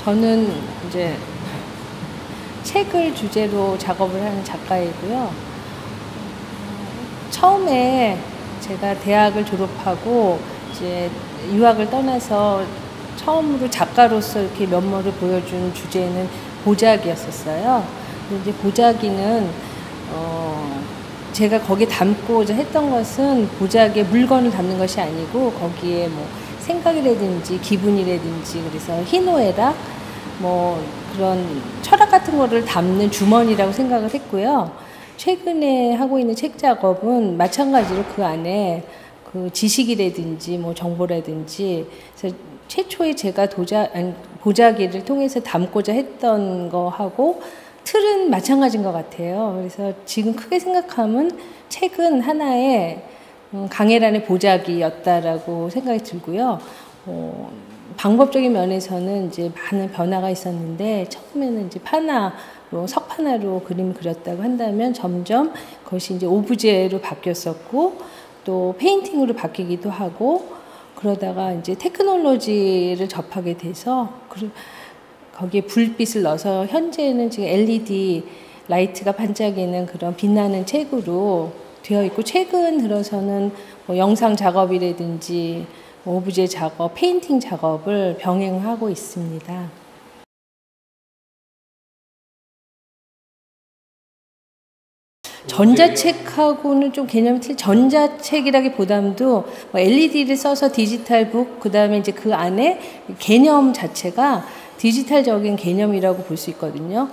저는 이제 책을 주제로 작업을 하는 작가이고요. 처음에 제가 대학을 졸업하고 이제 유학을 떠나서 처음으로 작가로서 이렇게 면모를 보여준 주제는 보자기였었어요. 근데 이제 보자기는 제가 거기에 담고자 했던 것은 보자기에 물건을 담는 것이 아니고 거기에 뭐 생각이라든지 기분이라든지, 그래서 희노애락 뭐 그런 철학 같은 거를 담는 주머니라고 생각을 했고요. 최근에 하고 있는 책 작업은 마찬가지로 그 안에 그 지식이라든지 뭐 정보라든지, 그래서 최초에 제가 보자기를 통해서 담고자 했던 거하고 틀은 마찬가지인 것 같아요. 그래서 지금 크게 생각하면 책은 하나의 강혜란의 보자기였다라고 생각이 들고요. 방법적인 면에서는 이제 많은 변화가 있었는데, 처음에는 이제 석판화로 그림을 그렸다고 한다면 점점 그것이 이제 오브제로 바뀌었었고, 또 페인팅으로 바뀌기도 하고, 그러다가 이제 테크놀로지를 접하게 돼서 거기에 불빛을 넣어서 현재는 지금 LED 라이트가 반짝이는 그런 빛나는 책으로 되어 있고, 최근 들어서는 뭐 영상 작업이라든지 오브제 작업, 페인팅 작업을 병행하고 있습니다. 전자책하고는 좀 개념이 전자책이라기보다도 뭐 LED를 써서 디지털북, 그 다음에 이제 그 안에 개념 자체가 디지털적인 개념이라고 볼 수 있거든요.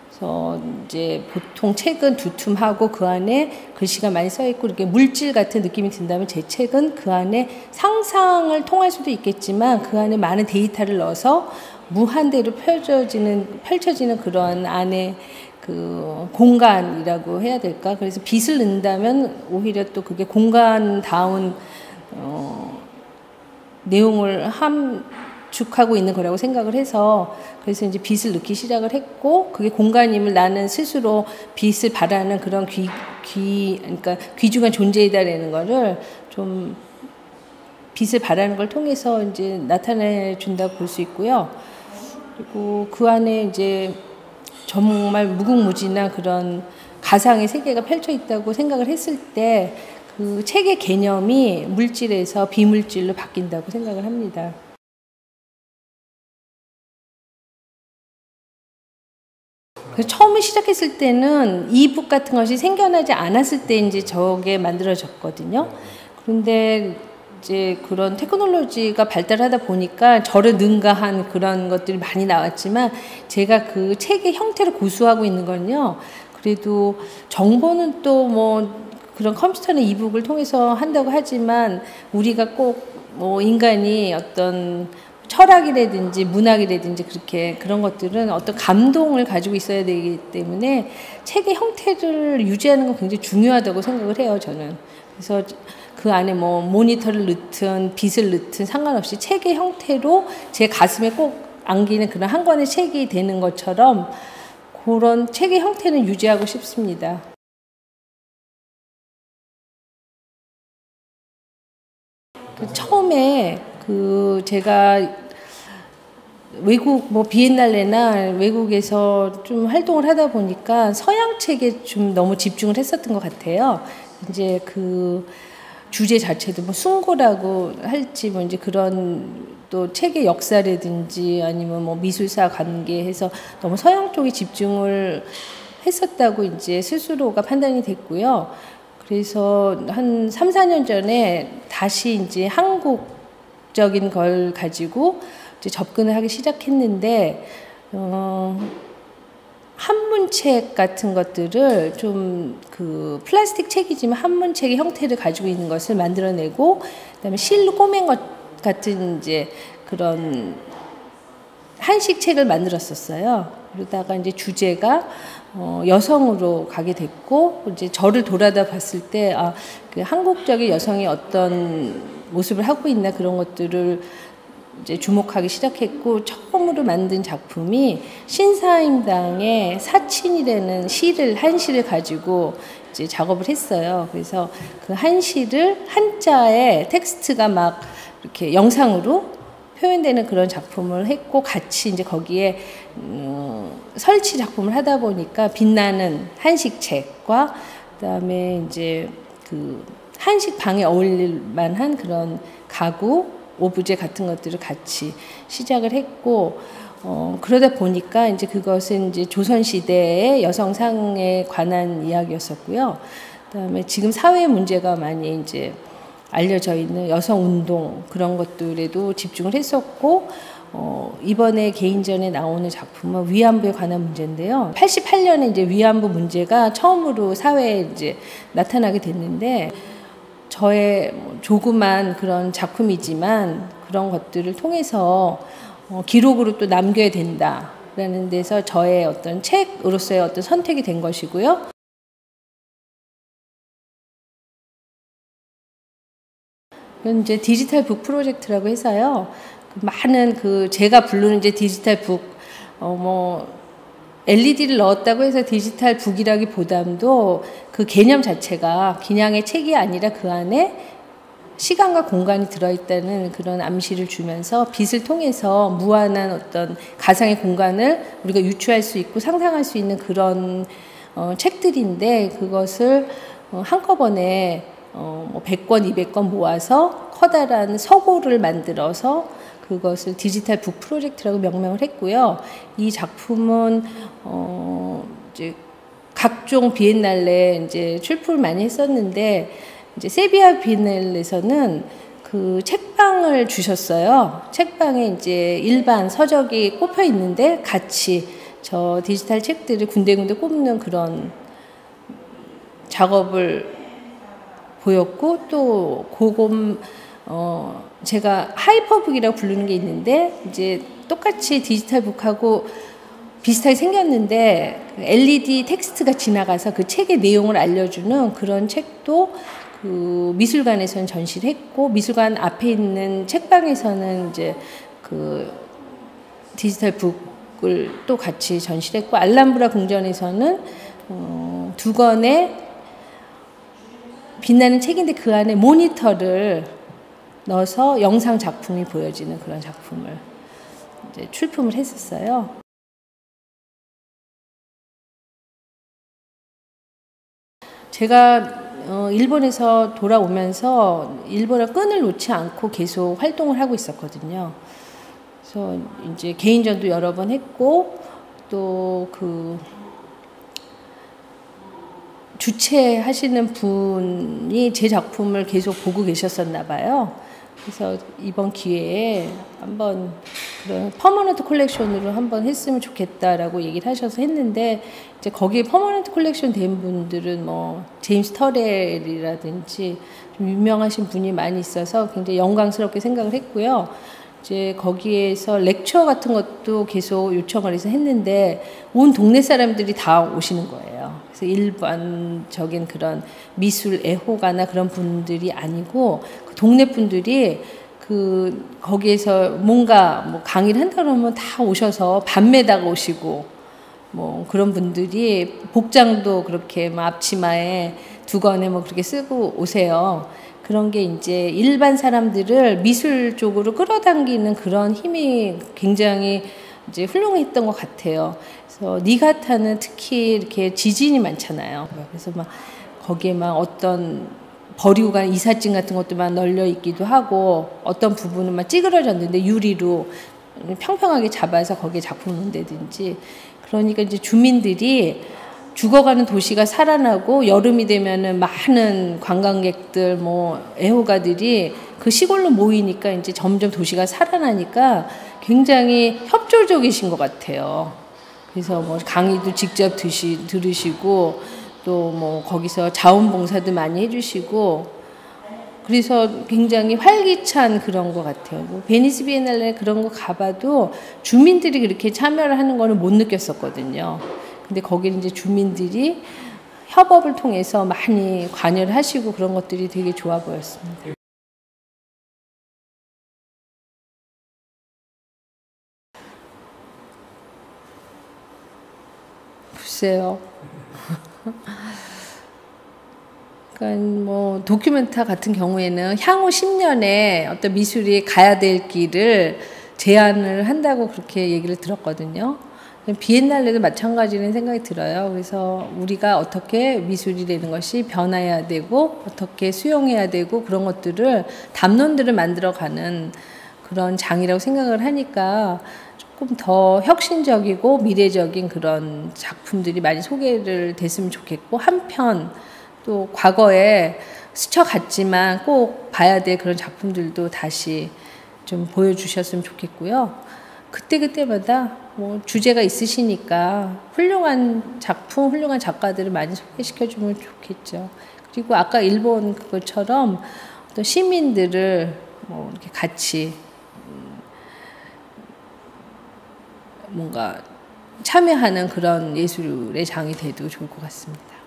그래서 이제 보통 책은 두툼하고 그 안에 글씨가 많이 써 있고 이렇게 물질 같은 느낌이 든다면, 제 책은 그 안에 상상을 통할 수도 있겠지만 그 안에 많은 데이터를 넣어서 무한대로 펼쳐지는 그런 안에 그 공간이라고 해야 될까? 그래서 빛을 넣는다면 오히려 또 그게 공간다운 내용을 함축하고 있는 거라고 생각을 해서, 그래서 이제 빛을 넣기 시작을 했고, 그게 공간임을 나는 스스로 빛을 발하는 그런 그러니까 귀중한 존재이다라는 거를 좀 빛을 발하는 걸 통해서 이제 나타내 준다고 볼 수 있고요. 그리고 그 안에 이제 정말 무궁무진한 그런 가상의 세계가 펼쳐 있다고 생각을 했을 때 그 책의 개념이 물질에서 비물질로 바뀐다고 생각을 합니다. 그래서 처음에 시작했을 때는 이북 같은 것이 생겨나지 않았을 때 이제 저게 만들어졌거든요. 그런데 이제 그런 테크놀로지가 발달하다 보니까 저를 능가한 그런 것들이 많이 나왔지만, 제가 그 책의 형태를 고수하고 있는 건요, 그래도 정보는 또 뭐 그런 컴퓨터나 이북을 통해서 한다고 하지만, 우리가 꼭 뭐 인간이 어떤 철학이라든지 문학이라든지 그런 것들은 어떤 감동을 가지고 있어야 되기 때문에 책의 형태를 유지하는 건 굉장히 중요하다고 생각을 해요, 저는. 그래서 그 안에 뭐 모니터를 넣든 빛을 넣든 상관없이 책의 형태로 제 가슴에 꼭 안기는 그런 한 권의 책이 되는 것처럼 그런 책의 형태는 유지하고 싶습니다. 처음에 제가 외국 뭐 비엔날레나 외국에서 좀 활동을 하다 보니까 서양 책에 좀 너무 집중을 했었던 것 같아요. 이제 그 주제 자체도 뭐 숭고라고 할지 뭐 이제 그런 또 책의 역사라든지 아니면 뭐 미술사 관계해서 너무 서양 쪽에 집중을 했었다고 이제 스스로가 판단이 됐고요. 그래서 한 3, 4년 전에 다시 이제 한국적인 걸 가지고 이제 접근을 하기 시작했는데, 한문책 같은 것들을 좀 그 플라스틱 책이지만 한문책의 형태를 가지고 있는 것을 만들어내고, 그다음에 실로 꼬맨 것 같은 이제 그런 한식 책을 만들었었어요. 그러다가 이제 주제가 여성으로 가게 됐고, 이제 저를 돌아다 봤을 때 그 한국적인 여성이 어떤 모습을 하고 있나, 그런 것들을 이제 주목하기 시작했고, 처음으로 만든 작품이 신사임당의 사친이라는 한시를 가지고 이제 작업을 했어요. 그래서 그 한시를 한자에 텍스트가 막 이렇게 영상으로 표현되는 그런 작품을 했고, 같이 이제 거기에 설치 작품을 하다 보니까 빛나는 한식책과 그다음에 이제 그 한식 방에 어울릴 만한 그런 가구, 오브제 같은 것들을 같이 시작을 했고, 그러다 보니까 이제 그것은 이제 조선시대의 여성상에 관한 이야기였었고요. 그다음에 지금 사회 문제가 많이 이제 알려져 있는 여성 운동 그런 것들에도 집중을 했었고, 이번에 개인전에 나오는 작품은 위안부에 관한 문제인데요. 88년에 이제 위안부 문제가 처음으로 사회에 이제 나타나게 됐는데, 저의 조그만 그런 작품이지만 그런 것들을 통해서 기록으로 또 남겨야 된다라는 데서 저의 어떤 책으로서의 어떤 선택이 된 것이고요. 이건 이제 디지털 북 프로젝트라고 해서요. 많은 제가 부르는 이제 디지털 북, LED를 넣었다고 해서 디지털 북이라기보다도 그 개념 자체가 그냥의 책이 아니라 그 안에 시간과 공간이 들어있다는 그런 암시를 주면서 빛을 통해서 무한한 어떤 가상의 공간을 우리가 유추할 수 있고 상상할 수 있는 그런 책들인데, 그것을 한꺼번에 100권, 200권 모아서 커다란 서고를 만들어서 그것을 디지털 북 프로젝트라고 명명을 했고요. 이 작품은 이제 각종 비엔날레 이제 출품을 많이 했었는데, 이제 세비야 비엔날레에서는 그 책방을 주셨어요. 책방에 이제 일반 서적이 꼽혀 있는데 같이 저 디지털 책들을 군데군데 꼽는 그런 작업을 보였고, 또 제가 하이퍼북이라고 부르는 게 있는데, 이제 똑같이 디지털 북하고 비슷하게 생겼는데 LED 텍스트가 지나가서 그 책의 내용을 알려주는 그런 책도 그 미술관에서는 전시를 했고, 미술관 앞에 있는 책방에서는 이제 그 디지털 북을 또 같이 전시를 했고, 알람브라 궁전에서는 2권의 빛나는 책인데 그 안에 모니터를 넣어서 영상 작품이 보여지는 그런 작품을 이제 출품을 했었어요. 제가 일본에서 돌아오면서 일본어 끈을 놓지 않고 계속 활동을 하고 있었거든요. 그래서 이제 개인전도 여러 번 했고, 또 주최하시는 분이 제 작품을 계속 보고 계셨었나 봐요. 그래서 이번 기회에 한번 그런 퍼머넌트 콜렉션으로 한번 했으면 좋겠다라고 얘기를 하셔서 했는데, 이제 거기에 퍼머넌트 콜렉션 된 분들은 제임스 터렐이라든지 좀 유명하신 분이 많이 있어서 굉장히 영광스럽게 생각을 했고요. 이제 거기에서 렉처 같은 것도 계속 요청을 해서 했는데 온 동네 사람들이 다 오시는 거예요. 그래서 일반적인 그런 미술 애호가나 그런 분들이 아니고 그 동네 분들이 거기에서 뭔가 강의를 한다 그러면 다 오셔서 밤매다가 오시고, 그런 분들이 복장도 그렇게 앞치마에 두건에 그렇게 쓰고 오세요. 그런 게 이제 일반 사람들을 미술 쪽으로 끌어당기는 그런 힘이 굉장히 이제 훌륭했던 것 같아요. 그래서 니가타는 특히 이렇게 지진이 많잖아요. 그래서 거기에 어떤 버리고 간 이삿짐 같은 것도 널려 있기도 하고, 어떤 부분은 찌그러졌는데 유리로 평평하게 잡아서 거기에 작품을 놓는다든지. 그러니까 이제 주민들이 죽어가는 도시가 살아나고, 여름이 되면은 많은 관광객들, 애호가들이 그 시골로 모이니까 이제 점점 도시가 살아나니까 굉장히 협조적이신 것 같아요. 그래서 강의도 직접 들으시고, 또 거기서 자원봉사도 많이 해주시고, 그래서 굉장히 활기찬 그런 것 같아요. 베니스 비엔날레 그런 거 가봐도 주민들이 그렇게 참여를 하는 거는 못 느꼈었거든요. 근데 거기는 이제 주민들이 협업을 통해서 많이 관여를 하시고 그런 것들이 되게 좋아 보였습니다. 글쎄요. 그러니까 뭐 도큐멘터 같은 경우에는 향후 10년에 어떤 미술이 가야 될 길을 제안을 한다고 그렇게 얘기를 들었거든요. 비엔날레도 마찬가지라는 생각이 들어요. 그래서 우리가 어떻게 미술이라는 것이 변화해야 되고 어떻게 수용해야 되고 그런 것들을 담론들을 만들어가는 그런 장이라고 생각을 하니까 조금 더 혁신적이고 미래적인 그런 작품들이 많이 소개를 됐으면 좋겠고, 한편 또 과거에 스쳐갔지만 꼭 봐야 될 그런 작품들도 다시 좀 보여주셨으면 좋겠고요. 그때그때마다 뭐 주제가 있으시니까 훌륭한 작품, 훌륭한 작가들을 많이 소개시켜주면 좋겠죠. 그리고 아까 일본 그것처럼 또 시민들을 뭐 이렇게 같이 뭔가 참여하는 그런 예술의 장이 돼도 좋을 것 같습니다.